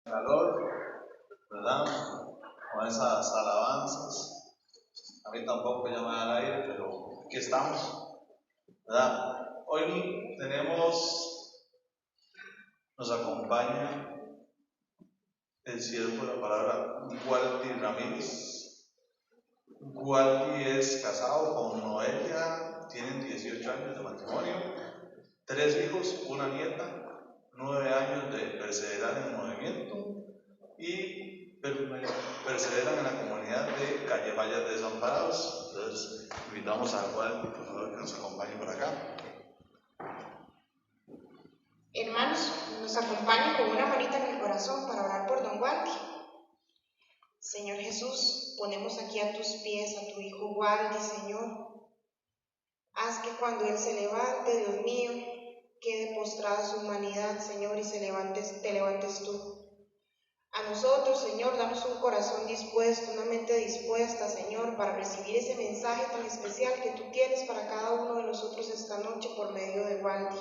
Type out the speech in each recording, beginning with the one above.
calor, ¿verdad? Con esas alabanzas. A mí tampoco ya me da el aire, pero aquí estamos, ¿verdad? Hoy nos acompaña el siervo de la palabra, Walti Ramírez. Walti es casado con Noelia, tienen 18 años de matrimonio, 3 hijos, una nieta, 9 años de perseverar en el movimiento y perseveran en la comunidad de Calle Vallas Desamparados. Entonces, invitamos a Walti, por favor, que nos acompañe por acá. Hermanos, nos acompañen con una manita en el corazón para orar por don Walti. Señor Jesús, ponemos aquí a tus pies a tu hijo Walti, Señor. Haz que cuando él se levante, Dios mío, quede postrada su humanidad, Señor, y te levantes tú. A nosotros, Señor, danos un corazón dispuesto, una mente dispuesta, Señor, para recibir ese mensaje tan especial que tú tienes para cada uno de nosotros esta noche por medio de Walti.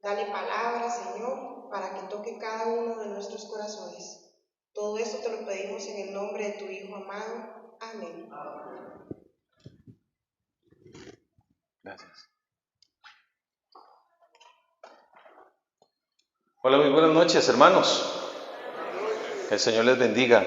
Dale palabra, Señor, para que toque cada uno de nuestros corazones. Todo esto te lo pedimos en el nombre de tu Hijo amado. Amén. Gracias. Hola, muy buenas noches, hermanos. Que el Señor les bendiga.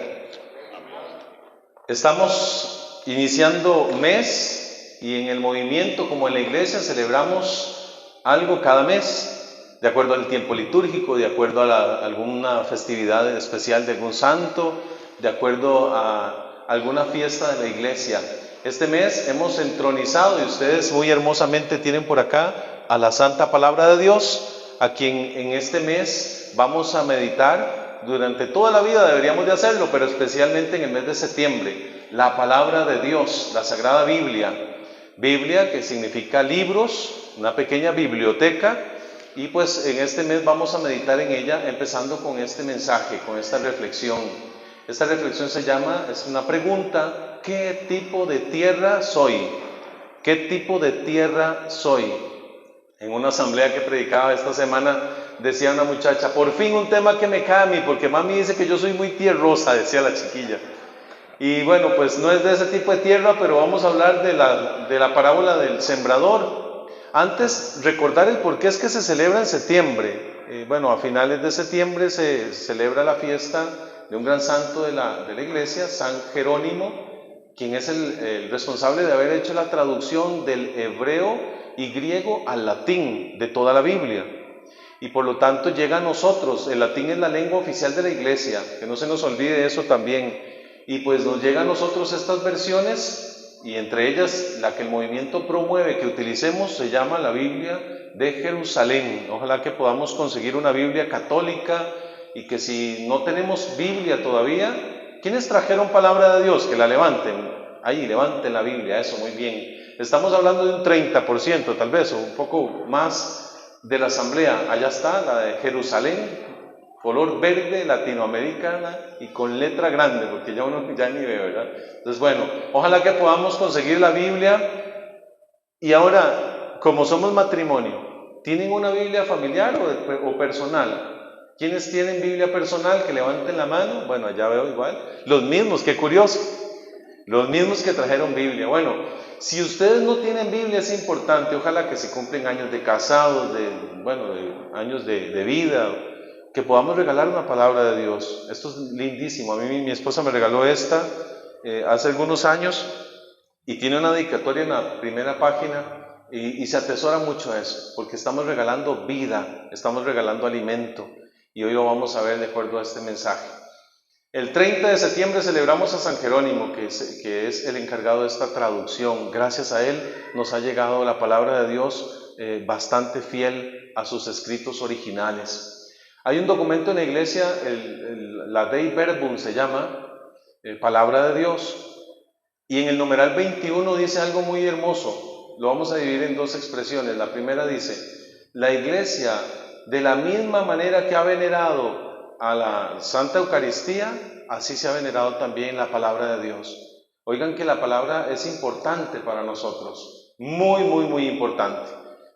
Estamos iniciando mes y en el movimiento, como en la iglesia, celebramos algo cada mes, de acuerdo al tiempo litúrgico, de acuerdo a alguna festividad especial de algún santo, de acuerdo a alguna fiesta de la iglesia. Este mes hemos entronizado, y ustedes muy hermosamente tienen por acá, a la Santa Palabra de Dios, a quien en este mes vamos a meditar. Durante toda la vida deberíamos de hacerlo, pero especialmente en el mes de septiembre. La Palabra de Dios, la Sagrada Biblia. Biblia, que significa libros, una pequeña biblioteca. Y pues en este mes vamos a meditar en ella, empezando con este mensaje, con esta reflexión. Esta reflexión es una pregunta: ¿qué tipo de tierra soy? ¿Qué tipo de tierra soy? En una asamblea que predicaba esta semana, decía una muchacha: por fin un tema que me cae a mí, porque mami dice que yo soy muy tierrosa, decía la chiquilla. Y bueno, pues no es de ese tipo de tierra, pero vamos a hablar de la parábola del sembrador. Antes, recordar el por qué es que se celebra en septiembre. Bueno, a finales de septiembre se celebra la fiesta de un gran santo de la iglesia, San Jerónimo, quien es el responsable de haber hecho la traducción del hebreo y griego al latín de toda la Biblia. Y por lo tanto llega a nosotros. El latín es la lengua oficial de la iglesia, que no se nos olvide eso también. Y pues nos llega a nosotros estas versiones, y entre ellas la que el movimiento promueve que utilicemos se llama la Biblia de Jerusalén. Ojalá que podamos conseguir una Biblia católica, y que si no tenemos Biblia todavía, ¿quiénes trajeron palabra de Dios? Que la levanten. Ahí, levanten la Biblia, eso, muy bien. Estamos hablando de un 30%, tal vez, o un poco más, de la asamblea. Allá está, la de Jerusalén, color verde, latinoamericana y con letra grande, porque ya uno ya ni ve, ¿verdad? Entonces, bueno, ojalá que podamos conseguir la Biblia. Y ahora, como somos matrimonio, ¿tienen una Biblia familiar o personal? ¿Quiénes tienen Biblia personal? Que levanten la mano. Bueno, allá veo igual. Los mismos, qué curioso. Los mismos que trajeron Biblia. Bueno, si ustedes no tienen Biblia, es importante, ojalá que se cumplen años de casados, de años de vida, que podamos regalar una palabra de Dios. Esto es lindísimo. A mí mi esposa me regaló esta hace algunos años, y tiene una dedicatoria en la primera página, y se atesora mucho eso, porque estamos regalando vida, estamos regalando alimento, y hoy lo vamos a ver de acuerdo a este mensaje. El 30 de septiembre celebramos a San Jerónimo, que es el encargado de esta traducción. Gracias a él nos ha llegado la palabra de Dios bastante fiel a sus escritos originales. Hay un documento en la iglesia, la Dei Verbum se llama, Palabra de Dios, y en el numeral 21 dice algo muy hermoso. Lo vamos a dividir en dos expresiones. La primera dice: la iglesia, de la misma manera que ha venerado a la Santa Eucaristía, así se ha venerado también la palabra de Dios. Oigan que la palabra es importante para nosotros, muy, muy, muy importante.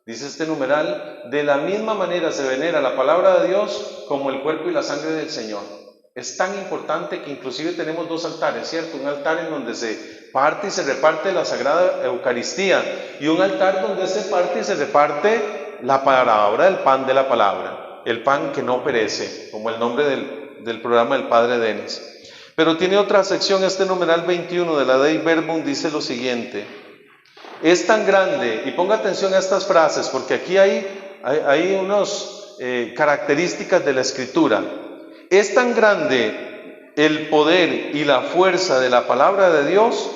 Dice este numeral, de la misma manera se venera la palabra de Dios como el cuerpo y la sangre del Señor. Es tan importante que inclusive tenemos dos altares, ¿cierto? Un altar en donde se parte y se reparte la Sagrada Eucaristía y un altar donde se parte y se reparte la palabra, el pan de la palabra, el pan que no perece, como el nombre del programa del Padre Denis. Pero tiene otra sección, este numeral 21 de la Dei Verbum dice lo siguiente: es tan grande, y ponga atención a estas frases, porque aquí hay unas características de la Escritura. Es tan grande el poder y la fuerza de la palabra de Dios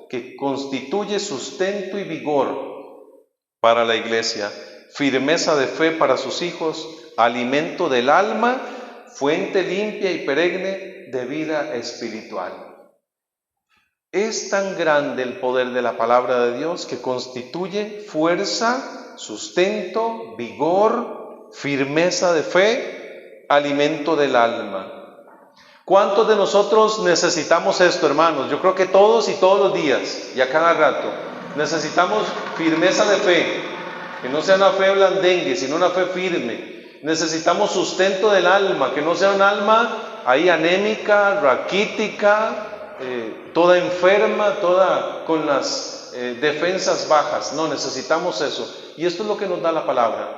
que constituye sustento y vigor para la iglesia, firmeza de fe para sus hijos, alimento del alma, fuente limpia y perenne de vida espiritual. Es tan grande el poder de la palabra de Dios que constituye fuerza, sustento, vigor, firmeza de fe, alimento del alma. ¿Cuántos de nosotros necesitamos esto, hermanos? Yo creo que todos y todos los días y a cada rato. Necesitamos firmeza de fe, que no sea una fe blandengue, sino una fe firme. Necesitamos sustento del alma, que no sea un alma ahí anémica, raquítica, toda enferma, toda con las defensas bajas. No, necesitamos eso. Y esto es lo que nos da la palabra.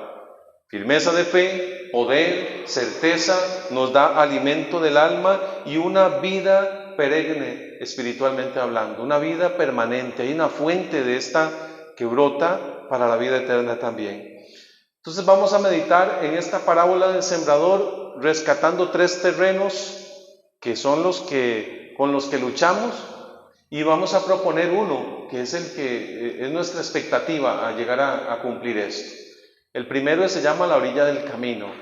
Firmeza de fe, poder, certeza, nos da alimento del alma y una vida perenne, espiritualmente hablando, una vida permanente. Hay una fuente de esta que brota para la vida eterna también. Entonces vamos a meditar en esta parábola del sembrador, rescatando 3 terrenos que son con los que luchamos, y vamos a proponer uno que es el que es nuestra expectativa a llegar a cumplir esto. El primero se llama la orilla del camino,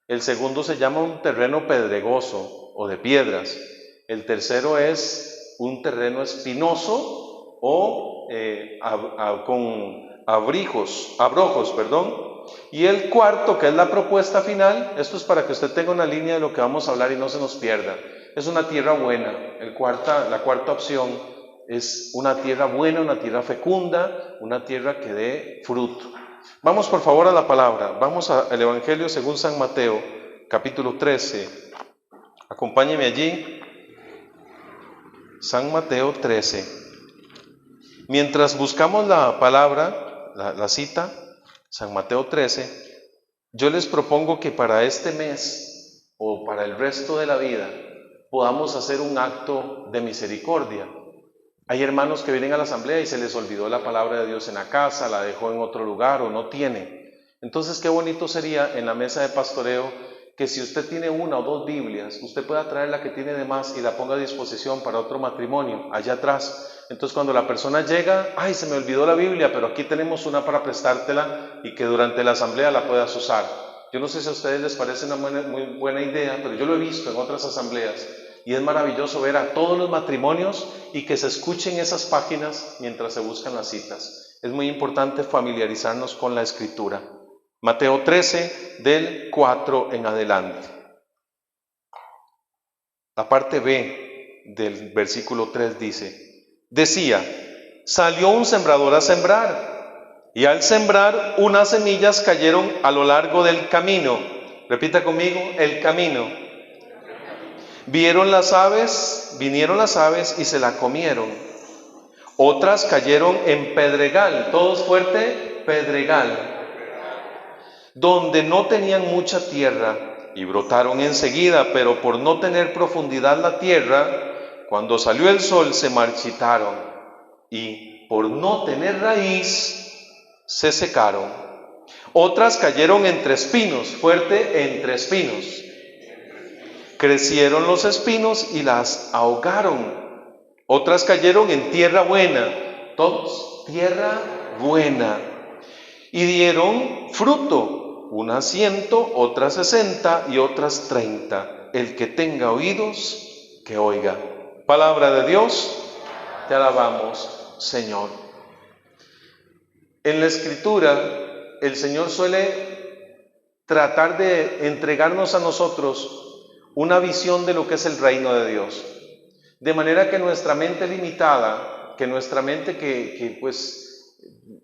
el segundo se llama un terreno pedregoso o de piedras, el tercero es un terreno espinoso o con abrojos, y el cuarto, que es la propuesta final, esto es para que usted tenga una línea de lo que vamos a hablar y no se nos pierda, es una tierra buena. La cuarta opción es una tierra buena, una tierra fecunda, una tierra que dé fruto. Vamos por favor a la palabra, vamos al Evangelio según San Mateo, capítulo 13. Acompáñeme allí, San Mateo 13. Mientras buscamos la palabra, la cita, San Mateo 13, yo les propongo que para este mes o para el resto de la vida podamos hacer un acto de misericordia. Hay hermanos que vienen a la asamblea y se les olvidó la palabra de Dios en la casa, la dejó en otro lugar o no tiene. Entonces qué bonito sería en la mesa de pastoreo que si usted tiene 1 o 2 Biblias, usted pueda traer la que tiene de más y la ponga a disposición para otro matrimonio, allá atrás. Entonces cuando la persona llega, ay, se me olvidó la Biblia, pero aquí tenemos una para prestártela y que durante la asamblea la puedas usar. Yo no sé si a ustedes les parece una muy buena idea, pero yo lo he visto en otras asambleas y es maravilloso ver a todos los matrimonios y que se escuchen esas páginas mientras se buscan las citas. Es muy importante familiarizarnos con la Escritura. Mateo 13, del 4 en adelante. La parte B del versículo 3 decía, salió un sembrador a sembrar, y al sembrar unas semillas cayeron a lo largo del camino. Repita conmigo, el camino. Vinieron las aves y se la comieron. Otras cayeron en pedregal, todos fuerte, pedregal, donde no tenían mucha tierra, y brotaron enseguida, pero por no tener profundidad la tierra, cuando salió el sol se marchitaron, y por no tener raíz se secaron. Otras cayeron entre espinos, fuerte, entre espinos. Crecieron los espinos y las ahogaron. Otras cayeron en tierra buena, todos tierra buena, y dieron fruto, unas 100, otras 60 y otras 30. El que tenga oídos, que oiga. Palabra de Dios, te alabamos, Señor. En la Escritura, el Señor suele tratar de entregarnos a nosotros una visión de lo que es el reino de Dios. De manera que nuestra mente limitada, que nuestra mente que pues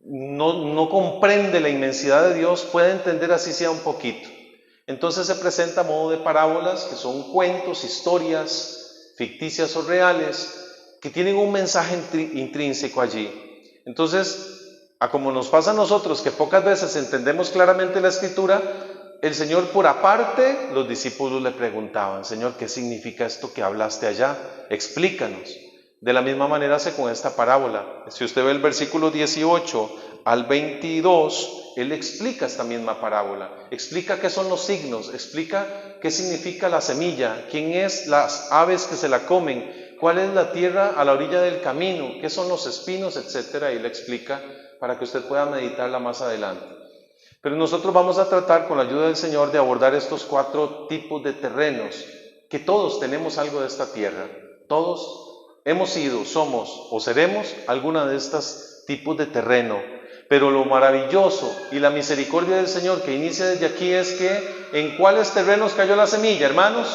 no comprende la inmensidad de Dios, puede entender así sea un poquito. Entonces se presenta a modo de parábolas, que son cuentos, historias ficticias o reales, que tienen un mensaje intrínseco allí. Entonces, como nos pasa a nosotros, que pocas veces entendemos claramente la Escritura, el Señor por aparte, los discípulos le preguntaban: Señor, ¿qué significa esto que hablaste allá? Explícanos. De la misma manera hace con esta parábola. Si usted ve el versículo 18 al 22, Él explica esta misma parábola. Explica qué son los signos, explica qué significa la semilla, quién es las aves que se la comen, cuál es la tierra a la orilla del camino, qué son los espinos, etcétera, y le explica para que usted pueda meditarla más adelante. Pero nosotros vamos a tratar, con la ayuda del Señor, de abordar estos 4 tipos de terrenos, que todos tenemos algo de esta tierra. Todos hemos sido, somos o seremos alguna de estos tipos de terreno. Pero lo maravilloso y la misericordia del Señor que inicia desde aquí es que ¿en cuáles terrenos cayó la semilla, hermanos?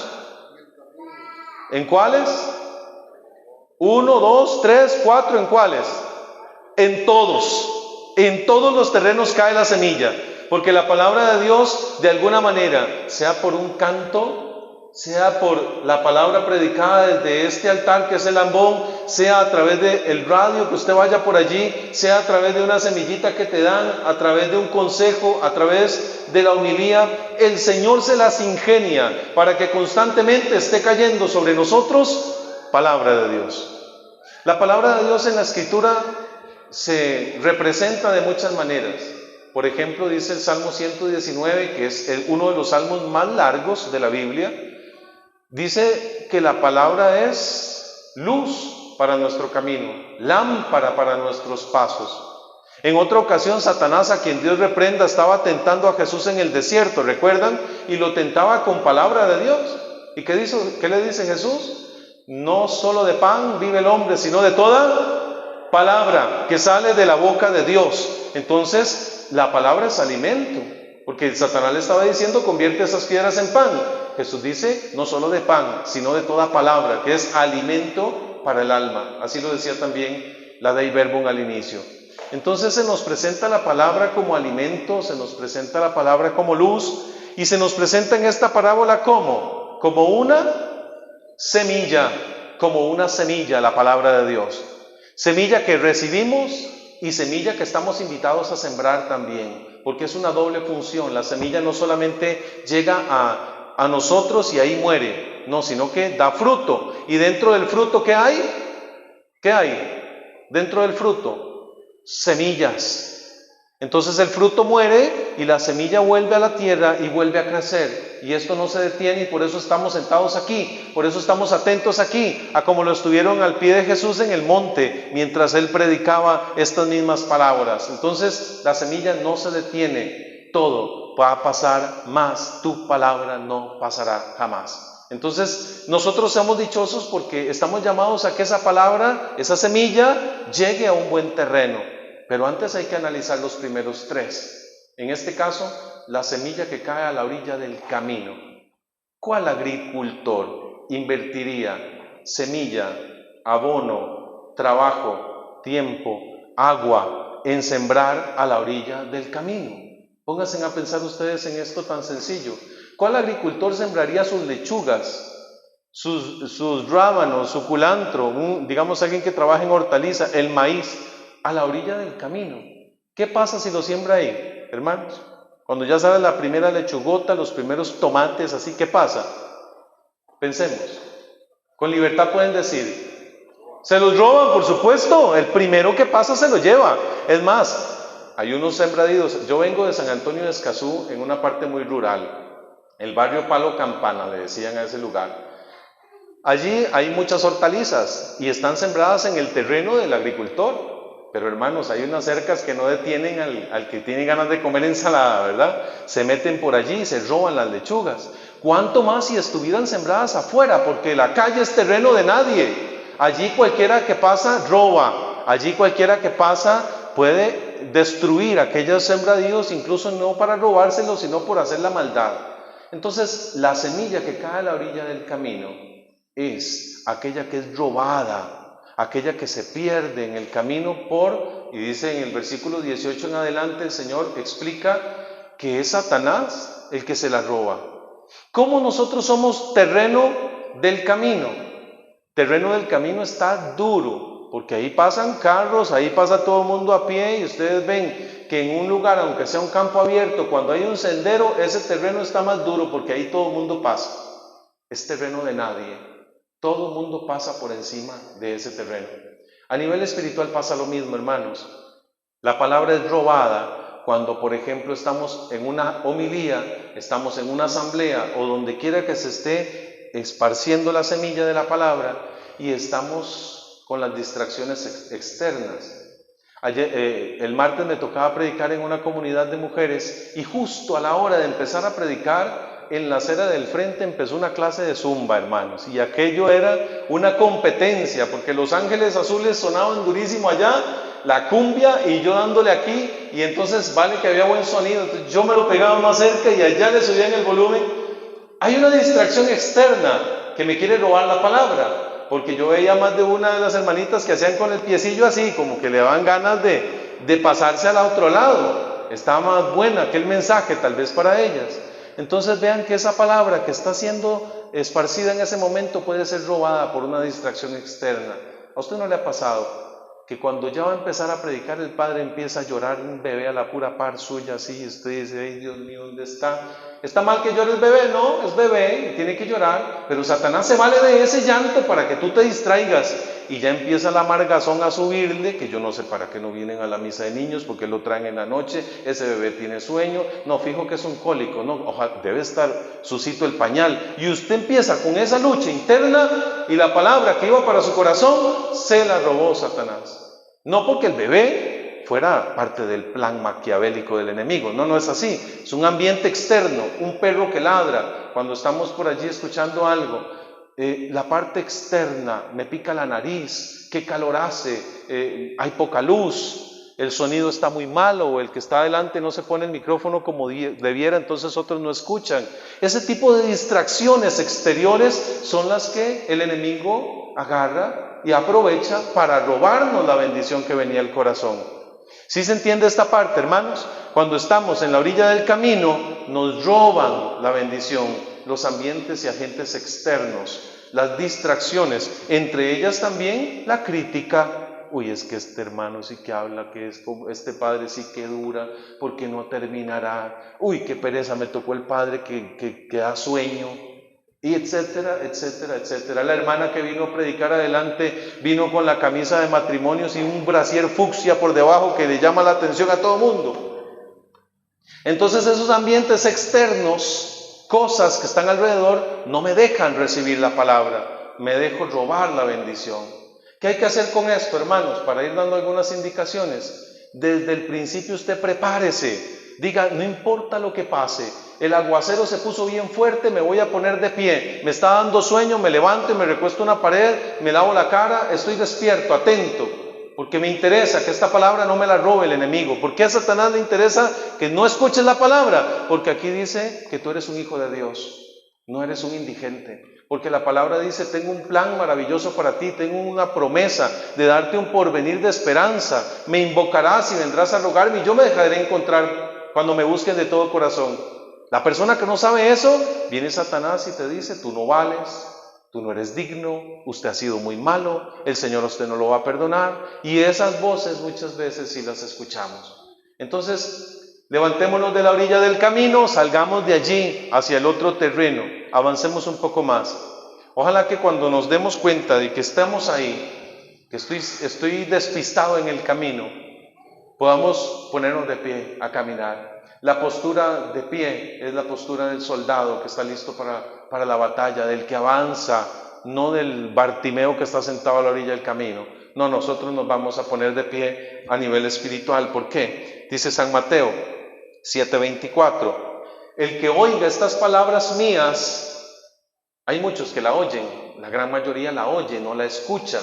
¿En cuáles? 1, 2, 3, 4, ¿en cuáles? En todos los terrenos cae la semilla, porque la palabra de Dios, de alguna manera, sea por un canto, sea por la palabra predicada desde este altar que es el ambón, sea a través del radio que usted vaya por allí, sea a través de una semillita que te dan, a través de un consejo, a través de la homilía, el Señor se las ingenia para que constantemente esté cayendo sobre nosotros palabra de Dios. La palabra de Dios en la Escritura se representa de muchas maneras. Por ejemplo, dice el Salmo 119, que es uno de los salmos más largos de la Biblia, dice que la palabra es luz para nuestro camino, lámpara para nuestros pasos. En otra ocasión, Satanás, a quien Dios reprenda, estaba tentando a Jesús en el desierto, ¿recuerdan? Y lo tentaba con palabra de Dios. ¿Y qué le dice Jesús? No solo de pan vive el hombre, sino de toda palabra que sale de la boca de Dios. Entonces, la palabra es alimento, porque Satanás le estaba diciendo: convierte esas piedras en pan. Jesús dice: no solo de pan, sino de toda palabra, que es alimento para el alma. Así lo decía también la Dei Verbum al inicio. Entonces se nos presenta la palabra como alimento, se nos presenta la palabra como luz, y se nos presenta en esta parábola como una semilla, la palabra de Dios. Semilla que recibimos y semilla que estamos invitados a sembrar también, porque es una doble función. La semilla no solamente llega a nosotros y ahí muere, no, sino que da fruto. Y dentro del fruto, ¿qué hay? ¿Qué hay? Dentro del fruto, semillas. Entonces el fruto muere y la semilla vuelve a la tierra y vuelve a crecer. Y esto no se detiene, y por eso estamos sentados aquí, por eso estamos atentos aquí, a como lo estuvieron al pie de Jesús en el monte, mientras Él predicaba estas mismas palabras. Entonces la semilla no se detiene, todo va a pasar, más tu palabra no pasará jamás. Entonces nosotros somos dichosos porque estamos llamados a que esa palabra, esa semilla, llegue a un buen terreno. Pero antes hay que analizar los primeros 3. En este caso, la semilla que cae a la orilla del camino. ¿Cuál agricultor invertiría semilla, abono, trabajo, tiempo, agua en sembrar a la orilla del camino? Pónganse a pensar ustedes en esto tan sencillo. ¿Cuál agricultor sembraría sus lechugas, sus rábanos, su culantro, digamos alguien que trabaja en hortaliza, el maíz, a la orilla del camino? ¿Qué pasa si lo siembra ahí, hermanos? Cuando ya sale la primera lechugota, los primeros tomates, así, ¿qué pasa? Pensemos. Con libertad pueden decir: se los roban, por supuesto. El primero que pasa se lo lleva. Es más, hay unos sembradíos. Yo vengo de San Antonio de Escazú, en una parte muy rural. El barrio Palo Campana, le decían a ese lugar. Allí hay muchas hortalizas y están sembradas en el terreno del agricultor. Pero hermanos, hay unas cercas que no detienen al que tiene ganas de comer ensalada, ¿verdad? Se meten por allí y se roban las lechugas. ¿Cuánto más si estuvieran sembradas afuera? Porque la calle es terreno de nadie. Allí cualquiera que pasa roba. Allí cualquiera que pasa puede destruir aquellos sembradíos, incluso no para robárselos, sino por hacer la maldad. Entonces, la semilla que cae a la orilla del camino es aquella que es robada, aquella que se pierde en el camino y dice en el versículo 18 en adelante, el Señor explica que es Satanás el que se la roba. ¿Cómo nosotros somos terreno del camino? Terreno del camino está duro, porque ahí pasan carros, ahí pasa todo el mundo a pie, y ustedes ven que en un lugar, aunque sea un campo abierto, cuando hay un sendero, ese terreno está más duro, porque ahí todo el mundo pasa. Es terreno de nadie. Todo el mundo pasa por encima de ese terreno. A nivel espiritual pasa lo mismo, hermanos. La palabra es robada cuando, por ejemplo, estamos en una homilía, estamos en una asamblea o donde quiera que se esté esparciendo la semilla de la palabra y estamos con las distracciones externas. El martes me tocaba predicar en una comunidad de mujeres y justo a la hora de empezar a predicar, en la acera del frente empezó una clase de zumba, hermanos, y aquello era una competencia, porque los ángeles azules sonaban durísimo allá, la cumbia y yo dándole aquí, y entonces vale que había buen sonido, entonces yo me lo pegaba más cerca y allá le subían el volumen. Hay una distracción externa que me quiere robar la palabra, porque yo veía más de una de las hermanitas que hacían con el piecillo así, como que le daban ganas de pasarse al otro lado. Estaba más buena aquel mensaje tal vez para ellas. Entonces vean que esa palabra que está siendo esparcida en ese momento puede ser robada por una distracción externa. ¿A usted no le ha pasado que cuando ya va a empezar a predicar el padre empieza a llorar un bebé a la pura par suya así, y usted dice, ay Dios mío, ¿dónde está? ¿Está mal que llore el bebé? No, es bebé y tiene que llorar, pero Satanás se vale de ese llanto para que tú te distraigas y ya empieza la amargazón a subirle, que yo no sé para qué no vienen a la misa de niños, porque lo traen en la noche, ese bebé tiene sueño, no, fijo que es un cólico, no, ojalá, debe estar sucito el pañal, y usted empieza con esa lucha interna y la palabra que iba para su corazón se la robó Satanás. No porque el bebé fuera parte del plan maquiavélico del enemigo, no es así, es un ambiente externo, un perro que ladra, cuando estamos por allí escuchando algo, la parte externa, me pica la nariz, qué calor hace, hay poca luz, el sonido está muy malo, o el que está adelante no se pone el micrófono como debiera, entonces otros no escuchan. Ese tipo de distracciones exteriores son las que el enemigo agarra y aprovecha para robarnos la bendición que venía al corazón. ¿Sí se entiende esta parte, hermanos? Cuando estamos en la orilla del camino, nos roban la bendición, los ambientes y agentes externos, las distracciones, entre ellas también la crítica. Uy, es que este hermano sí que habla, que es como este padre sí que dura, porque no terminará. Uy, qué pereza, me tocó el padre que da sueño. Y etcétera, etcétera, etcétera. La hermana que vino a predicar adelante vino con la camisa de matrimonios y un brasier fucsia por debajo que le llama la atención a todo el mundo. Entonces esos ambientes externos, cosas que están alrededor, no me dejan recibir la palabra, me dejo robar la bendición. ¿Qué hay que hacer con esto, hermanos? Para ir dando algunas indicaciones. Desde el principio usted prepárese, diga, no importa lo que pase, el aguacero se puso bien fuerte, me voy a poner de pie, me está dando sueño, me levanto y me recuesto en una pared, me lavo la cara, estoy despierto, atento, porque me interesa que esta palabra no me la robe el enemigo. ¿Por qué a Satanás le interesa que no escuches la palabra? Porque aquí dice que tú eres un hijo de Dios, no eres un indigente. Porque la palabra dice, tengo un plan maravilloso para ti, tengo una promesa de darte un porvenir de esperanza, me invocarás y vendrás a rogarme y yo me dejaré encontrar cuando me busquen de todo corazón. La persona que no sabe eso, viene Satanás y te dice, tú no vales, tú no eres digno, usted ha sido muy malo, el Señor a usted no lo va a perdonar, y esas voces muchas veces sí las escuchamos. Entonces, levantémonos de la orilla del camino, salgamos de allí hacia el otro terreno, avancemos un poco más. Ojalá que cuando nos demos cuenta de que estamos ahí, que estoy despistado en el camino, podamos ponernos de pie a caminar. La postura de pie es la postura del soldado que está listo para la batalla, del que avanza, no del Bartimeo que está sentado a la orilla del camino. No, nosotros nos vamos a poner de pie a nivel espiritual. ¿Por qué? Dice San Mateo 7:24, el que oiga estas palabras mías, hay muchos que la oyen, la gran mayoría la oye, no la escucha,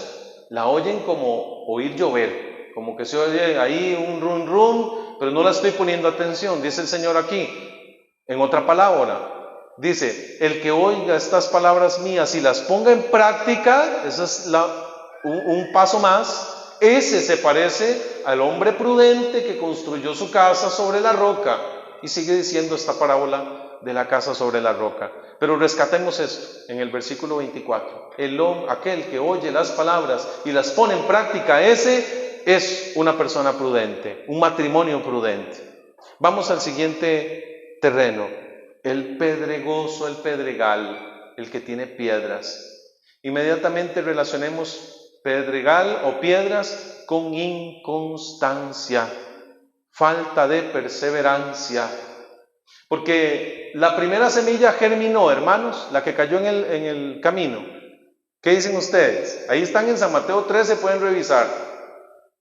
la oyen como oír llover, como que se oye ahí un rum rum, pero no la estoy poniendo atención. Dice el Señor aquí, en otra palabra, dice, el que oiga estas palabras mías y las ponga en práctica, esa es un paso más, ese se parece al hombre prudente que construyó su casa sobre la roca. Y sigue diciendo esta parábola de la casa sobre la roca. Pero rescatemos esto en el versículo 24. Aquel que oye las palabras y las pone en práctica, ese es una persona prudente, un matrimonio prudente. Vamos al siguiente terreno, el pedregoso, el pedregal, el que tiene piedras. Inmediatamente relacionemos pedregal o piedras con inconstancia, falta de perseverancia. Porque la primera semilla germinó, hermanos, la que cayó en el camino. ¿Qué dicen ustedes? Ahí están en San Mateo 13, pueden revisar.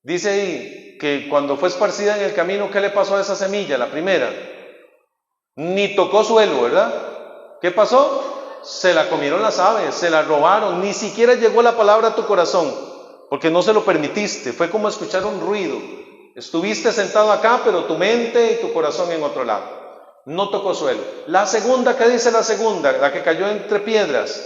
Dice ahí que cuando fue esparcida en el camino, ¿qué le pasó a esa semilla, la primera? Ni tocó suelo, ¿verdad? ¿Qué pasó? Se la comieron las aves, se la robaron, ni siquiera llegó la palabra a tu corazón, porque no se lo permitiste. Fue como escuchar un ruido. Estuviste sentado acá, pero tu mente y tu corazón en otro lado. No tocó suelo. La segunda, ¿qué dice la segunda? La que cayó entre piedras,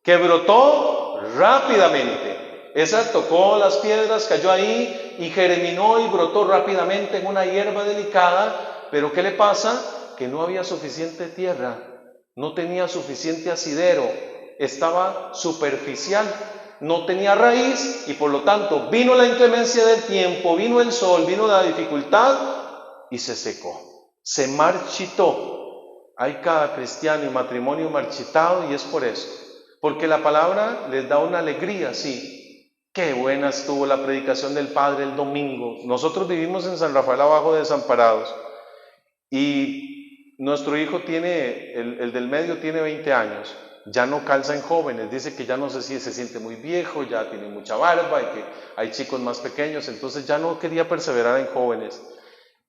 que brotó rápidamente. Esa tocó las piedras, cayó ahí y germinó y brotó rápidamente en una hierba delicada. Pero ¿qué le pasa? Que no había suficiente tierra, no tenía suficiente asidero, estaba superficial, no tenía raíz y por lo tanto vino la inclemencia del tiempo, vino el sol, vino la dificultad y se secó, se marchitó. Hay cada cristiano y matrimonio marchitado y es por eso, porque la palabra les da una alegría, sí. Qué buena estuvo la predicación del Padre el domingo. Nosotros vivimos en San Rafael Abajo de Desamparados y nuestro hijo tiene, el del medio tiene 20 años, ya no calza en jóvenes, dice que ya no sé si se siente muy viejo, ya tiene mucha barba y que hay chicos más pequeños, entonces ya no quería perseverar en jóvenes.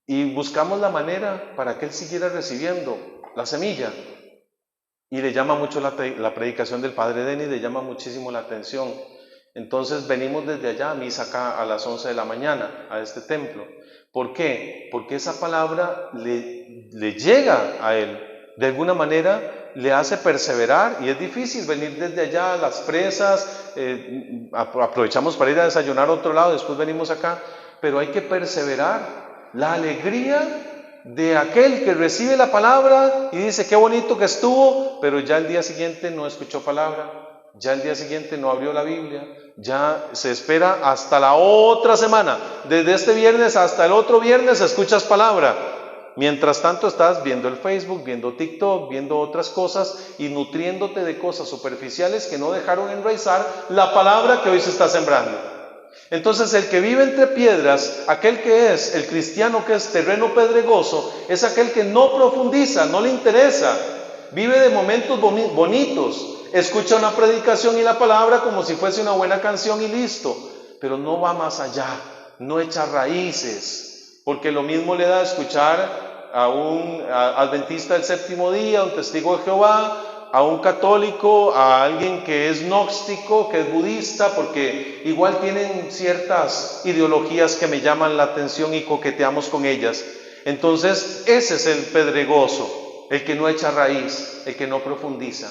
Y buscamos la manera para que él siguiera recibiendo la semilla. Y le llama mucho la predicación del Padre Denis, le llama muchísimo la atención. Entonces venimos desde allá a misa acá a las 11 de la mañana, a este templo. ¿Por qué? Porque esa palabra le llega a él. De alguna manera le hace perseverar y es difícil venir desde allá a las presas, aprovechamos para ir a desayunar a otro lado, después venimos acá, pero hay que perseverar. La alegría de aquel que recibe la palabra y dice qué bonito que estuvo, pero ya el día siguiente no escuchó palabra, ya el día siguiente no abrió la Biblia, ya se espera hasta la otra semana, desde este viernes hasta el otro viernes escuchas palabra. Mientras tanto estás viendo el Facebook, viendo TikTok, viendo otras cosas y nutriéndote de cosas superficiales que no dejaron enraizar la palabra que hoy se está sembrando. Entonces el que vive entre piedras, aquel que es el cristiano que es terreno pedregoso, es aquel que no profundiza, no le interesa, vive de momentos bonitos, escucha una predicación y la palabra como si fuese una buena canción y listo, pero no va más allá, no echa raíces, porque lo mismo le da escuchar a un adventista del séptimo día, a un testigo de Jehová, a un católico, a alguien que es gnóstico, que es budista, porque igual tienen ciertas ideologías que me llaman la atención y coqueteamos con ellas. Entonces ese es el pedregoso, el que no echa raíz, el que no profundiza.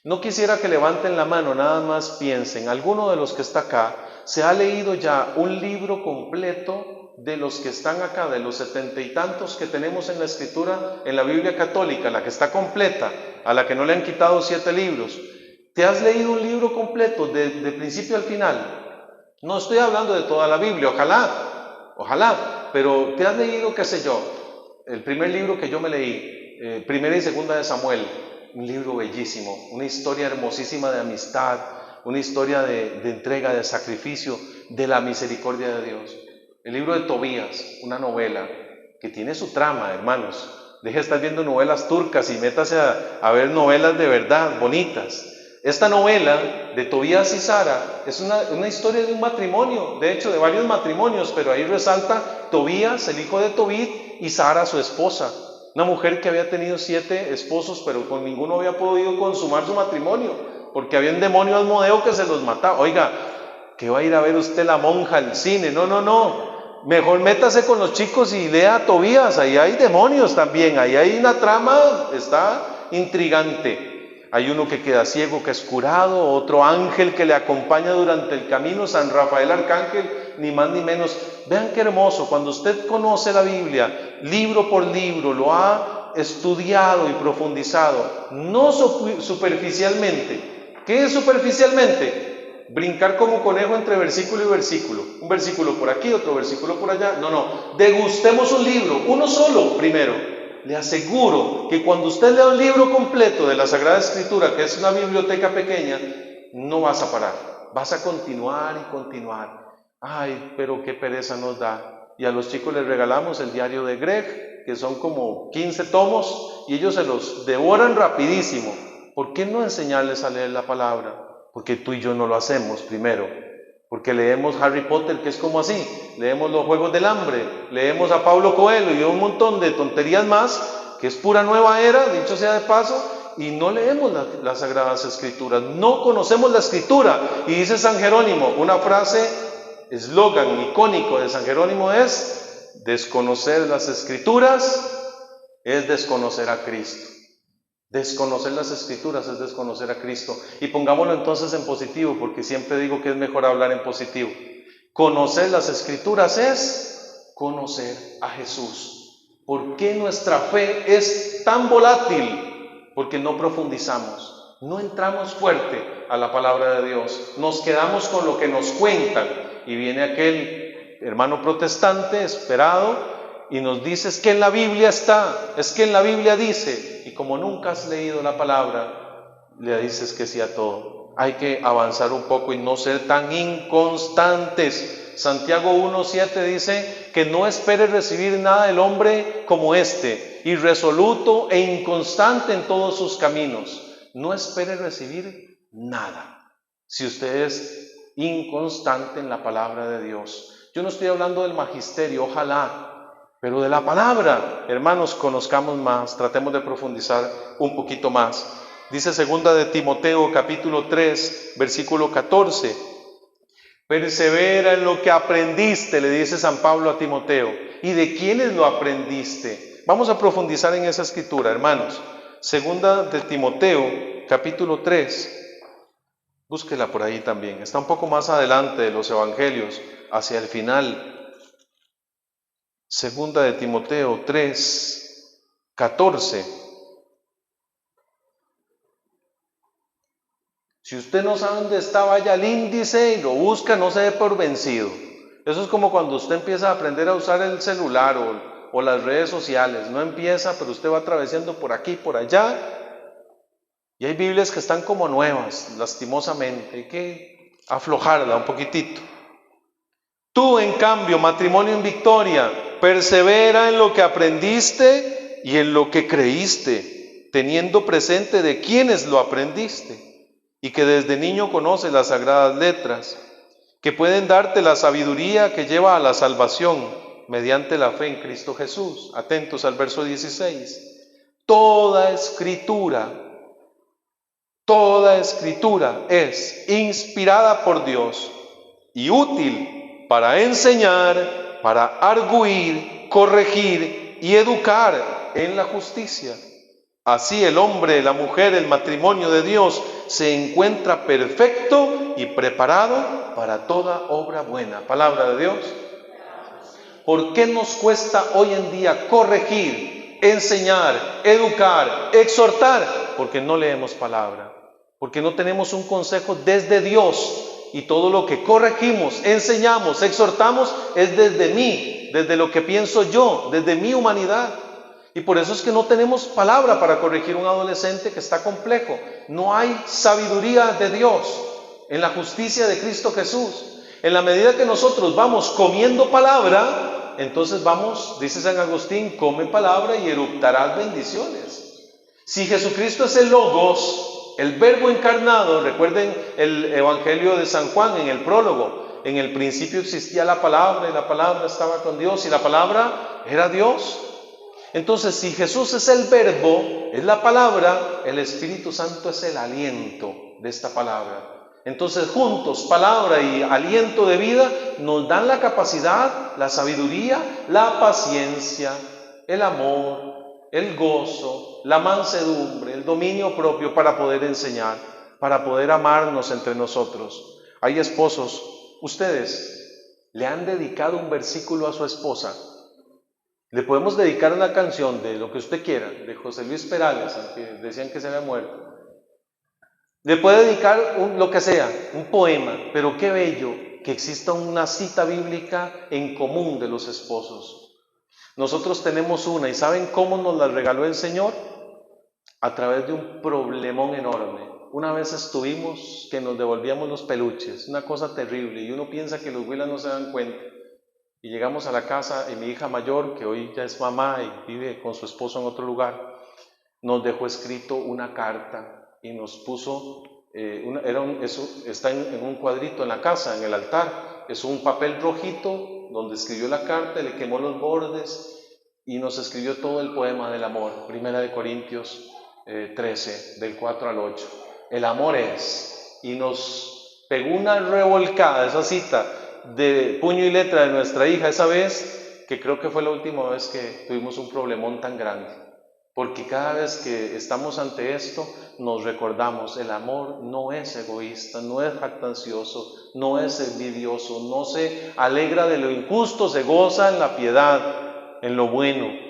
No quisiera que levanten la mano, nada más piensen, alguno de los que está acá se ha leído ya un libro completo de los que están acá, de los 70 y tantos que tenemos en la Escritura, en la Biblia católica, la que está completa, a la que no le han quitado 7 libros. ¿Te has leído un libro completo de principio al final? No estoy hablando de toda la Biblia, ojalá, pero ¿te has leído, qué sé yo, el primer libro que yo me leí, Primera y Segunda de Samuel? Un libro bellísimo, una historia hermosísima de amistad, una historia de entrega, de sacrificio, de la misericordia de Dios. El libro de Tobías, una novela que tiene su trama, hermanos. Deje de estar viendo novelas turcas y métase a ver novelas de verdad, bonitas. Esta novela de Tobías y Sara es una historia de un matrimonio, de hecho de varios matrimonios, pero ahí resalta Tobías, el hijo de Tobit, y Sara, su esposa. Una mujer que había tenido 7 esposos, pero con ninguno había podido consumar su matrimonio, porque había un demonio asmodeo que se los mataba. Oiga, ¿qué va a ir a ver usted la monja al cine? No. Mejor métase con los chicos y lea a Tobías, ahí hay demonios también, ahí hay una trama, está intrigante. hay uno que queda ciego, que es curado, otro ángel que le acompaña durante el camino, San Rafael Arcángel, ni más ni menos. Vean qué hermoso, cuando usted conoce la Biblia, libro por libro, lo ha estudiado y profundizado, no superficialmente. ¿Qué es superficialmente? Brincar como conejo entre versículo y versículo, un versículo por aquí, otro versículo por allá. No, degustemos un libro, uno solo primero. Le aseguro que cuando usted lea un libro completo de la Sagrada Escritura, que es una biblioteca pequeña, no vas a parar, vas a continuar y continuar. Ay, pero qué pereza nos da. Y a los chicos les regalamos el diario de Greg, que son como 15 tomos, y ellos se los devoran rapidísimo. ¿Por qué no enseñarles a leer la palabra? Porque tú y yo no lo hacemos primero. Porque leemos Harry Potter, que es como así, leemos los Juegos del Hambre, leemos a Paulo Coelho y un montón de tonterías más, que es pura nueva era, dicho sea de paso, y no leemos las Sagradas Escrituras, no conocemos la Escritura. Y dice San Jerónimo, una frase, eslogan icónico de San Jerónimo es: desconocer las Escrituras es desconocer a Cristo. Desconocer las Escrituras es desconocer a Cristo. Y pongámoslo entonces en positivo, porque siempre digo que es mejor hablar en positivo. Conocer las Escrituras es conocer a Jesús. ¿Por qué nuestra fe es tan volátil? Porque no profundizamos, no entramos fuerte a la palabra de Dios, nos quedamos con lo que nos cuentan. Y viene aquel hermano protestante esperado y nos dice: es que en la Biblia está, es que en la Biblia dice. Y como nunca has leído la palabra, le dices que sí a todo. Hay que avanzar un poco y no ser tan inconstantes. Santiago 1:7 dice que no espere recibir nada del hombre como este, irresoluto e inconstante en todos sus caminos. No espere recibir nada si usted es inconstante en la palabra de Dios. Yo no estoy hablando del magisterio, ojalá, pero de la palabra. Hermanos, conozcamos más, tratemos de profundizar un poquito más. Dice 2 de Timoteo capítulo 3, versículo 14. Persevera en lo que aprendiste, le dice San Pablo a Timoteo. ¿Y de quiénes lo aprendiste? Vamos a profundizar en esa escritura, hermanos. 2 de Timoteo capítulo 3. Búsquela por ahí también. Está un poco más adelante de los evangelios, hacia el final. 2 de Timoteo 3, 14. Si usted no sabe dónde está, vaya al índice y lo busca, no se dé por vencido. Eso es como cuando usted empieza a aprender a usar el celular o las redes sociales. No empieza, pero usted va atravesando por aquí, por allá. Y hay Biblias que están como nuevas, lastimosamente. Hay que aflojarla un poquitito. Tú, en cambio, matrimonio en victoria, persevera en lo que aprendiste y en lo que creíste, teniendo presente de quiénes lo aprendiste, y que desde niño conoces las sagradas letras, que pueden darte la sabiduría que lleva a la salvación mediante la fe en Cristo Jesús. Atentos al verso 16. Toda escritura es inspirada por Dios y útil para enseñar, para argüir, corregir y educar en la justicia. Así el hombre, la mujer, el matrimonio de Dios se encuentra perfecto y preparado para toda obra buena. Palabra de Dios. ¿Por qué nos cuesta hoy en día corregir, enseñar, educar, exhortar? Porque no leemos palabra, porque no tenemos un consejo desde Dios. Y todo lo que corregimos, enseñamos, exhortamos es desde mí, desde lo que pienso yo, desde mi humanidad. Y por eso es que no tenemos palabra para corregir un adolescente que está complejo. No hay sabiduría de Dios en la justicia de Cristo Jesús. En la medida que nosotros vamos comiendo palabra, entonces vamos, dice San Agustín, come palabra y eruptarás bendiciones. Si Jesucristo es el Logos, el Verbo encarnado, recuerden el Evangelio de San Juan en el prólogo, en el principio existía la palabra y la palabra estaba con Dios y la palabra era Dios. Entonces, si Jesús es el Verbo, es la palabra, el Espíritu Santo es el aliento de esta palabra. Entonces, juntos, palabra y aliento de vida nos dan la capacidad, la sabiduría, la paciencia, el amor, el gozo, la mansedumbre, el dominio propio para poder enseñar, para poder amarnos entre nosotros. Hay esposos, ustedes le han dedicado un versículo a su esposa. Le podemos dedicar una canción de lo que usted quiera, de José Luis Perales, aunque decían que se había muerto. Le puede dedicar lo que sea, un poema, pero qué bello que exista una cita bíblica en común de los esposos. Nosotros tenemos una, ¿y saben cómo nos la regaló el Señor? A través de un problemón enorme. Una vez estuvimos que nos devolvíamos los peluches, una cosa terrible, y uno piensa que los huilas no se dan cuenta. Y llegamos a la casa y mi hija mayor, que hoy ya es mamá y vive con su esposo en otro lugar, nos dejó escrito una carta y nos puso, eso está en un cuadrito en la casa, en el altar, es un papel rojito donde escribió la carta, le quemó los bordes y nos escribió todo el poema del amor, 1 Corintios 13, del 4 al 8. El amor es, y nos pegó una revolcada esa cita de puño y letra de nuestra hija esa vez, que creo que fue la última vez que tuvimos un problemón tan grande, porque cada vez que estamos ante esto nos recordamos, el amor no es egoísta, no es jactancioso, no es envidioso, no se alegra de lo injusto, se goza en la piedad, en lo bueno.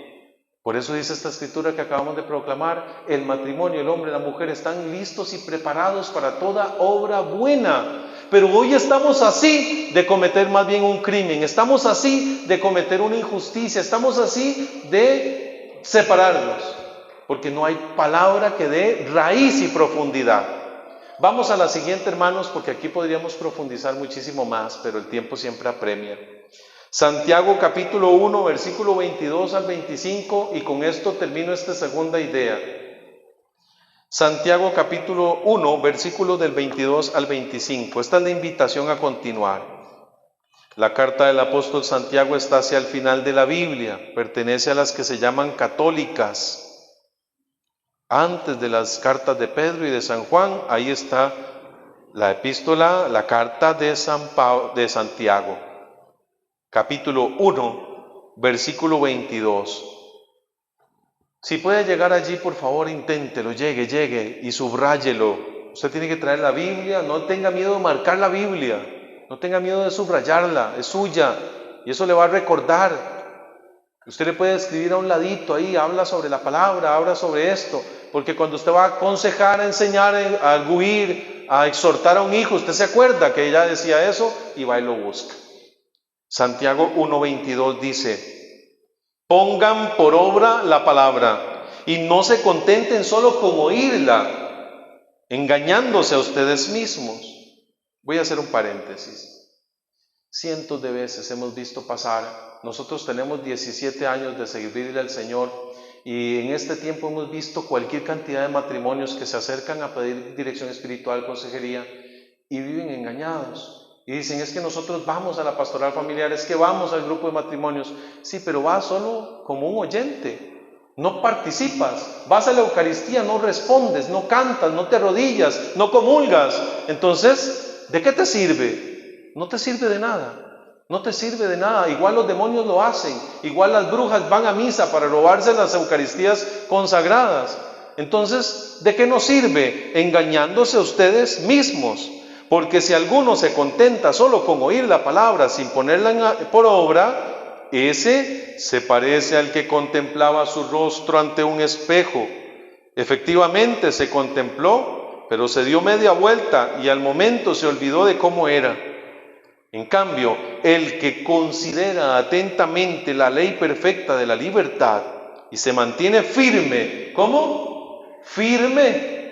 Por eso dice esta escritura que acabamos de proclamar, el matrimonio, el hombre y la mujer están listos y preparados para toda obra buena. Pero hoy estamos así de cometer más bien un crimen, estamos así de cometer una injusticia, estamos así de separarnos, porque no hay palabra que dé raíz y profundidad. Vamos a la siguiente, hermanos, porque aquí podríamos profundizar muchísimo más, pero el tiempo siempre apremia. Santiago capítulo 1, versículo 22 al 25, y con esto termino esta segunda idea. Santiago capítulo 1, versículos del 22 al 25. Esta es la invitación a continuar. La carta del apóstol Santiago está hacia el final de la Biblia, pertenece a las que se llaman católicas. Antes de las cartas de Pedro y de San Juan, ahí está la epístola, la carta de Santiago. Capítulo 1, versículo 22. Si puede llegar allí, por favor, inténtelo, llegue y subráyelo. Usted tiene que traer la Biblia, no tenga miedo de marcar la Biblia, no tenga miedo de subrayarla, es suya, y eso le va a recordar. Usted le puede escribir a un ladito ahí, habla sobre la palabra, habla sobre esto, porque cuando usted va a aconsejar, a enseñar, a arguir, a exhortar a un hijo, usted se acuerda que ella decía eso y va y lo busca. Santiago 1:22 dice: pongan por obra la palabra y no se contenten solo con oírla, engañándose a ustedes mismos. Voy a hacer un paréntesis. Cientos de veces hemos visto pasar, nosotros tenemos 17 años de servirle al Señor y en este tiempo hemos visto cualquier cantidad de matrimonios que se acercan a pedir dirección espiritual, consejería y viven engañados. Y dicen, es que nosotros vamos a la pastoral familiar, es que vamos al grupo de matrimonios. Sí, pero vas solo como un oyente, no participas. Vas a la Eucaristía, no respondes, no cantas, no te arrodillas, no comulgas. Entonces, ¿de qué te sirve? No te sirve de nada, no te sirve de nada. Igual los demonios lo hacen, igual las brujas van a misa para robarse las Eucaristías consagradas. Entonces, ¿de qué nos sirve? Engañándose a ustedes mismos. Porque si alguno se contenta solo con oír la palabra sin ponerla por obra, ese se parece al que contemplaba su rostro ante un espejo. Efectivamente se contempló, pero se dio media vuelta y al momento se olvidó de cómo era. En cambio, el que considera atentamente la ley perfecta de la libertad y se mantiene firme, ¿cómo? Firme,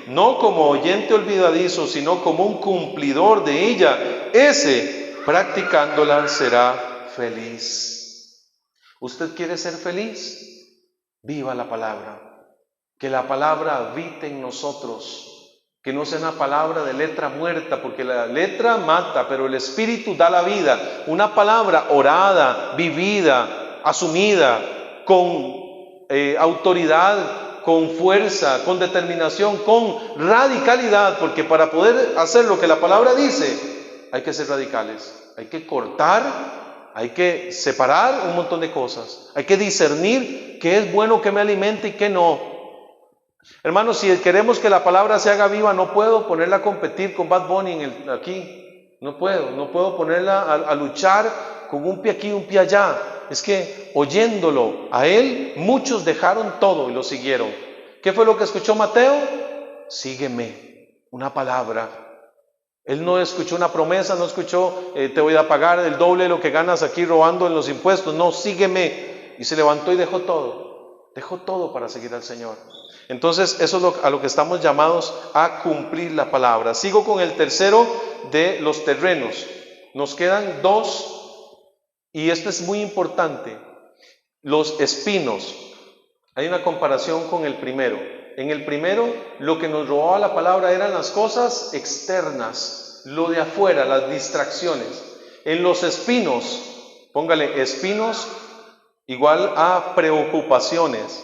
no como oyente olvidadizo, sino como un cumplidor de ella, ese, practicándola, será feliz. ¿Usted quiere ser feliz? Viva la palabra, que la palabra habite en nosotros, que no sea una palabra de letra muerta, porque la letra mata, pero el Espíritu da la vida. Una palabra orada, vivida, asumida, con autoridad, con fuerza, con determinación, con radicalidad, porque para poder hacer lo que la palabra dice, hay que ser radicales, hay que cortar hay que separar un montón de cosas. Hay que discernir qué es bueno que me alimente y qué no. Hermanos, si queremos que la palabra se haga viva, no puedo ponerla a competir con Bad Bunny aquí. No puedo ponerla a luchar con un pie aquí y un pie allá. Es que oyéndolo a él, muchos dejaron todo y lo siguieron. ¿Qué fue lo que escuchó Mateo? Sígueme, una palabra. Él no escuchó una promesa, no escuchó te voy a pagar el doble de lo que ganas aquí robando en los impuestos. No, sígueme. Y se levantó y dejó todo para seguir al Señor. Entonces eso es a lo que estamos llamados a cumplir la palabra. Sigo con el tercero de los terrenos. Nos quedan dos y este es muy importante. Los espinos. Hay una comparación con el primero. En el primero, lo que nos robaba la palabra eran las cosas externas, lo de afuera, las distracciones. En los espinos, póngale espinos igual a preocupaciones.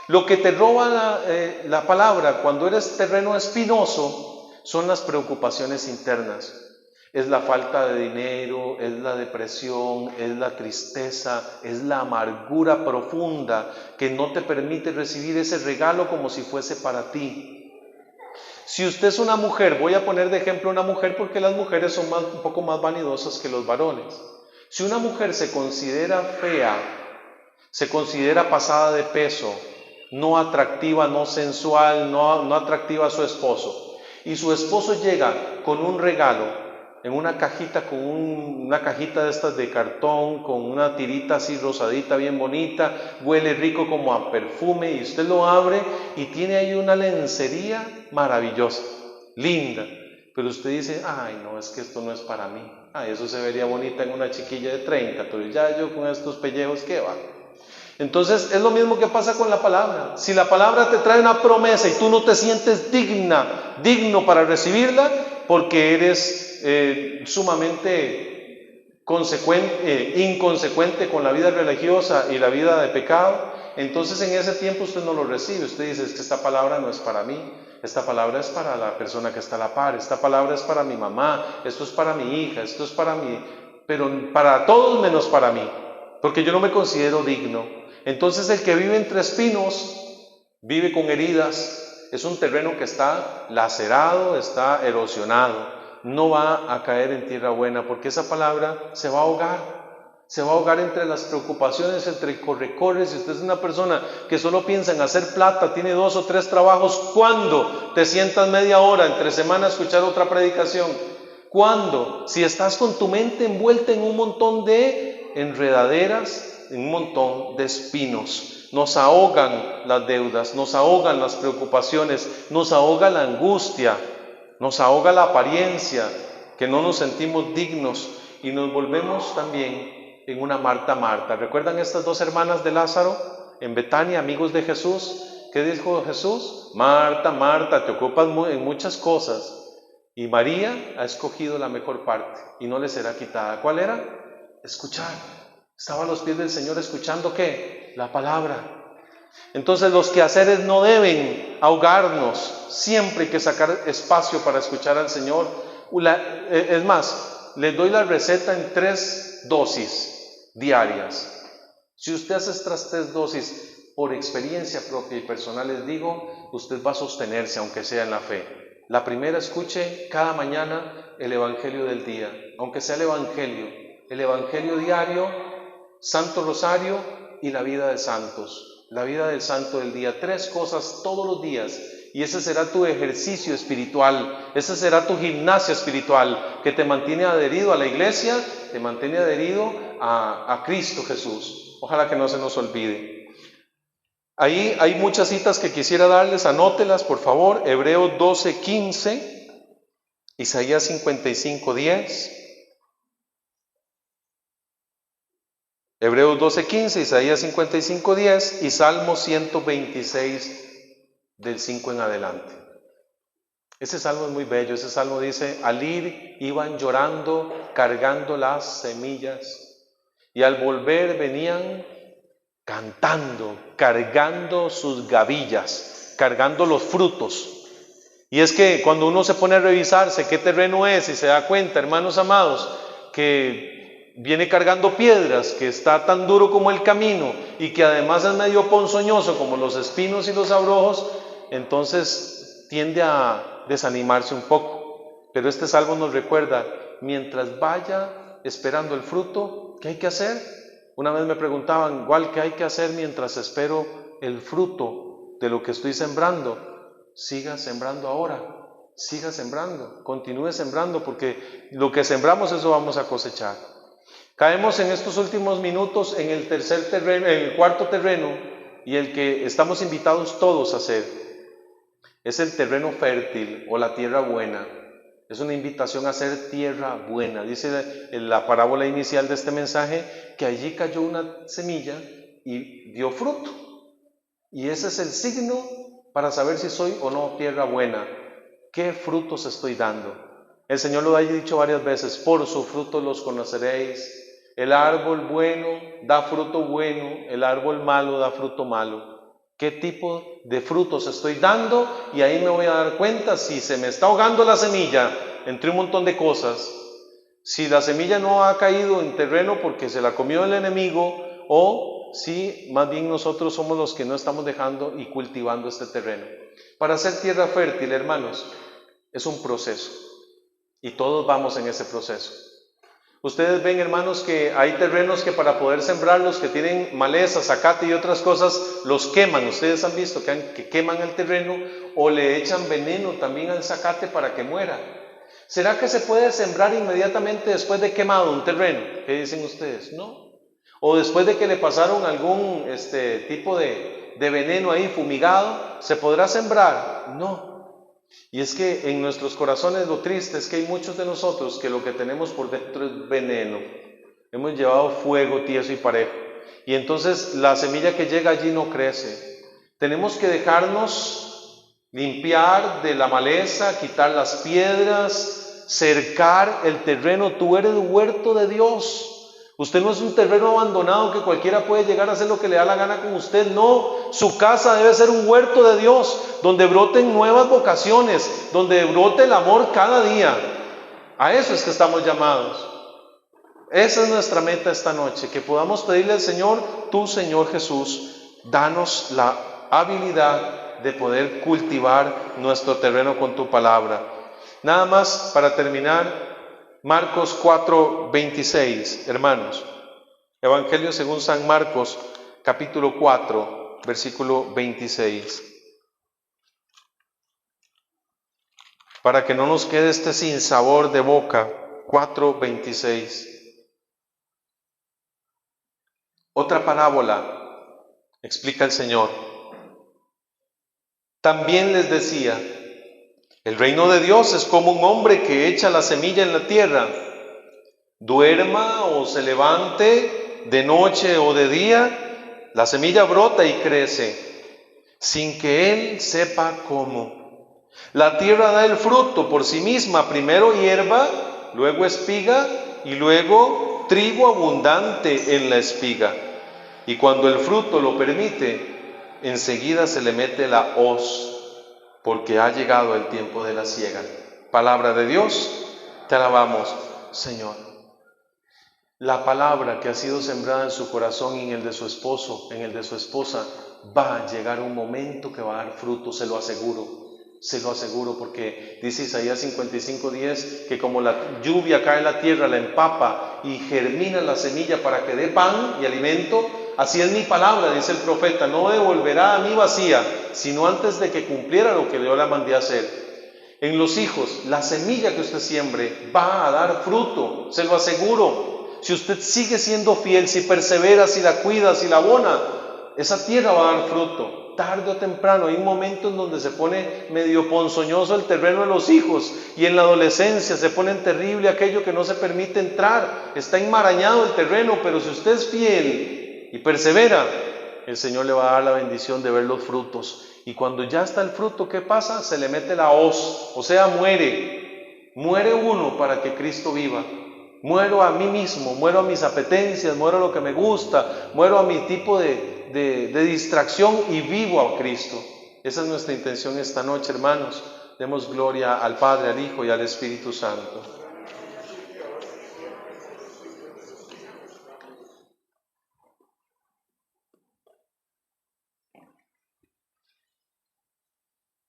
Lo que te roba la palabra cuando eres terreno espinoso son las preocupaciones internas. Es la falta de dinero, es la depresión, es la tristeza, es la amargura profunda que no te permite recibir ese regalo como si fuese para ti. Si usted es una mujer, voy a poner de ejemplo una mujer porque las mujeres son un poco más vanidosas que los varones. Si una mujer se considera fea, se considera pasada de peso, no atractiva, no sensual, no atractiva a su esposo, y su esposo llega con un regalo, en una cajita, con una cajita de estas de cartón, con una tirita así rosadita, bien bonita, huele rico como a perfume, y usted lo abre y tiene ahí una lencería maravillosa, linda, pero usted dice, ay no, es que esto no es para mí, ay, eso se vería bonita en una chiquilla de 30, pero ya yo con estos pellejos, ¿qué va? Entonces es lo mismo que pasa con la palabra. Si la palabra te trae una promesa y tú no te sientes digno para recibirla, porque eres sumamente inconsecuente con la vida religiosa y la vida de pecado, entonces en ese tiempo usted no lo recibe. Usted dice, es que esta palabra no es para mí, esta palabra es para la persona que está a la par, esta palabra es para mi mamá, esto es para mi hija, esto es para mí, pero para todos menos para mí, porque yo no me considero digno. Entonces el que vive entre espinos, vive con heridas, es un terreno que está lacerado, está erosionado, no va a caer en tierra buena, porque esa palabra se va a ahogar entre las preocupaciones, entre el corre-corre. Si usted es una persona que solo piensa en hacer plata, tiene 2 o 3 trabajos, ¿cuándo te sientas media hora entre semana a escuchar otra predicación? ¿Cuándo? Si estás con tu mente envuelta en un montón de enredaderas, en un montón de espinos. Nos ahogan las deudas, nos ahogan las preocupaciones, nos ahoga la angustia, nos ahoga la apariencia, que no nos sentimos dignos y nos volvemos también en una Marta. ¿Recuerdan estas 2 hermanas de Lázaro en Betania, amigos de Jesús? ¿Qué dijo Jesús? Marta, Marta, te ocupas en muchas cosas y María ha escogido la mejor parte y no le será quitada. ¿Cuál era? Escuchar. Estaba a los pies del Señor escuchando ¿qué? La palabra. Entonces los quehaceres no deben ahogarnos, siempre hay que sacar espacio para escuchar al Señor. Es más, les doy la receta en 3 dosis diarias. Si usted hace estas 3 dosis por experiencia propia y personal, les digo, usted va a sostenerse aunque sea en la fe. La primera, escuche cada mañana el Evangelio del día, aunque sea el Evangelio diario, Santo Rosario y la vida de santos, la vida del santo del día, 3 cosas todos los días, y ese será tu ejercicio espiritual, ese será tu gimnasia espiritual, que te mantiene adherido a la iglesia, te mantiene adherido a Cristo Jesús. Ojalá que no se nos olvide. Ahí hay muchas citas que quisiera darles, anótelas por favor. Hebreos 12:15, Isaías 55:10. Hebreos 12:15, Isaías 55:10 y Salmo 126 del 5 en adelante. Ese salmo es muy bello. Ese salmo dice, al ir iban llorando, cargando las semillas, y al volver venían cantando, cargando sus gavillas, cargando los frutos. Y es que cuando uno se pone a revisarse qué terreno es y se da cuenta, hermanos amados, que viene cargando piedras, que está tan duro como el camino y que además es medio ponzoñoso como los espinos y los abrojos, entonces tiende a desanimarse un poco. Pero este salmo nos recuerda, mientras vaya esperando el fruto, ¿qué hay que hacer? Una vez me preguntaban, igual, ¿qué hay que hacer mientras espero el fruto de lo que estoy sembrando? Siga sembrando ahora, siga sembrando, continúe sembrando, porque lo que sembramos, eso vamos a cosechar. Caemos en estos últimos minutos en el tercer terreno, en el cuarto terreno, y el que estamos invitados todos a hacer es el terreno fértil o la tierra buena. Es una invitación a hacer tierra buena. Dice en la parábola inicial de este mensaje que allí cayó una semilla y dio fruto. Y ese es el signo para saber si soy o no tierra buena. ¿Qué frutos estoy dando? El Señor lo ha dicho varias veces, por su fruto los conoceréis. El árbol bueno da fruto bueno, el árbol malo da fruto malo. ¿Qué tipo de frutos estoy dando? Y ahí me voy a dar cuenta si se me está ahogando la semilla entre un montón de cosas, si la semilla no ha caído en terreno porque se la comió el enemigo, o si más bien nosotros somos los que no estamos dejando y cultivando este terreno. Para hacer tierra fértil, hermanos, es un proceso y todos vamos en ese proceso. Ustedes ven, hermanos, que hay terrenos que para poder sembrarlos, que tienen maleza, zacate y otras cosas, los queman. Ustedes han visto que queman el terreno o le echan veneno también al zacate para que muera. ¿Será que se puede sembrar inmediatamente después de quemado un terreno? ¿Qué dicen ustedes? No. O después de que le pasaron algún tipo de veneno ahí fumigado, ¿se podrá sembrar? No. Y es que en nuestros corazones lo triste es que hay muchos de nosotros que lo que tenemos por dentro es veneno. Hemos llevado fuego tieso y parejo. Y entonces la semilla que llega allí no crece. Tenemos que dejarnos limpiar de la maleza, quitar las piedras, cercar el terreno. Tú eres huerto de Dios. Usted no es un terreno abandonado que cualquiera puede llegar a hacer lo que le da la gana con usted. No, su casa debe ser un huerto de Dios, donde broten nuevas vocaciones, donde brote el amor cada día. A eso es que estamos llamados. Esa es nuestra meta esta noche, que podamos pedirle al Señor, tú, Señor Jesús, danos la habilidad de poder cultivar nuestro terreno con tu palabra. Nada más para terminar. Marcos 4:26, hermanos. Evangelio según San Marcos, capítulo 4, versículo 26. Para que no nos quede este sinsabor de boca. 4:26. Otra parábola, explica el Señor. También les decía, el reino de Dios es como un hombre que echa la semilla en la tierra. Duerma o se levante de noche o de día, la semilla brota y crece, sin que él sepa cómo. La tierra da el fruto por sí misma, primero hierba, luego espiga y luego trigo abundante en la espiga. Y cuando el fruto lo permite, enseguida se le mete la hoz, porque ha llegado el tiempo de la siega. Palabra de Dios, te alabamos, Señor. La palabra que ha sido sembrada en su corazón y en el de su esposo, en el de su esposa, va a llegar un momento que va a dar fruto, se lo aseguro, porque dice Isaías 55:10 que como la lluvia cae en la tierra, la empapa y germina la semilla para que dé pan y alimento, así es mi palabra, dice el profeta, no devolverá a mí vacía, sino antes de que cumpliera lo que yo la mandé a hacer. En los hijos, la semilla que usted siembre va a dar fruto, se lo aseguro. Si usted sigue siendo fiel, si persevera, si la cuida, si la abona, esa tierra va a dar fruto. Tarde o temprano hay un momento en donde se pone medio ponzoñoso el terreno de los hijos, y en la adolescencia se pone en terrible aquello que no se permite entrar, está enmarañado el terreno, pero si usted es fiel y persevera, el Señor le va a dar la bendición de ver los frutos. Y cuando ya está el fruto, ¿qué pasa? Se le mete la hoz, o sea, muere uno para que Cristo viva. Muero a mí mismo, muero a mis apetencias, muero a lo que me gusta, muero a mi tipo de distracción y vivo a Cristo. Esa es nuestra intención esta noche, hermanos. Demos gloria al Padre, al Hijo y al Espíritu Santo.